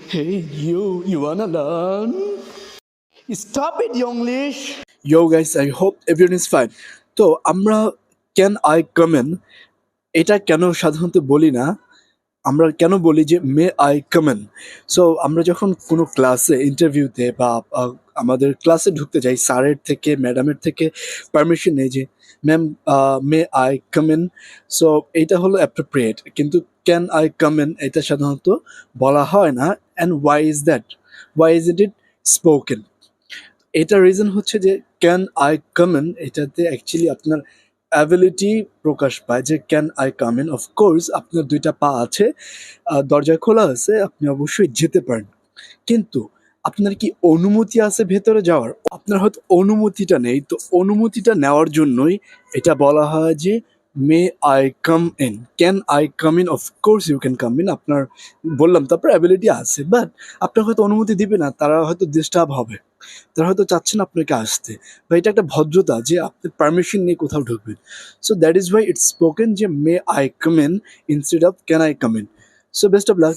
Hey, you wanna learn? Stop it, Yonglish! Yo guys, I hope everyone is fine. তো আমরা can I come in এটা কেন সাধারণত বলি না, আমরা কেন বলি যে may I come in? So আমরা যখন কোনো ক্লাসে ইন্টারভিউতে বা আমাদের ক্লাসে ঢুকতে যাই, স্যারের থেকে ম্যাডামের থেকে পারমিশন নেই যে ma'am may I come in. So এইটা হলো অ্যাপ্রোপ্রিয়েট, কিন্তু ক্যান আই কাম ইন এটা সাধারণত বলা হয় না। And why is that? Why is it spoken? এটার রিজন হচ্ছে যে ক্যান আই কাম ইন এটাতে অ্যাকচুয়ালি আপনার অ্যাবিলিটি প্রকাশ পায় যে can I come in. Of course আপনার দুইটা পা আছে, দরজা খোলা আছে, আপনি অবশ্যই যেতে পারেন, কিন্তু আপনার কি অনুমতি আছে ভেতরে যাওয়ার? আপনার হয়তো অনুমতিটা নেই, তো অনুমতিটা নেওয়ার জন্যই এটা বলা হয় যে may I come in, can I come in? Of course you can come in, আপনার বললাম তারপর অ্যাবিলিটি আছে, বাট আপনার হয়তো অনুমতি দিবে না, তারা হয়তো ডিস্টার্ব হবে, তারা হয়তো চাচ্ছেন আপনাকে আসতে, বা এটা একটা ভদ্রতা যে আপনি পারমিশন নিয়ে কোথাও ঢুকবেন। So that is why it's spoken যে may I come in instead of can I come in. So best of lakh.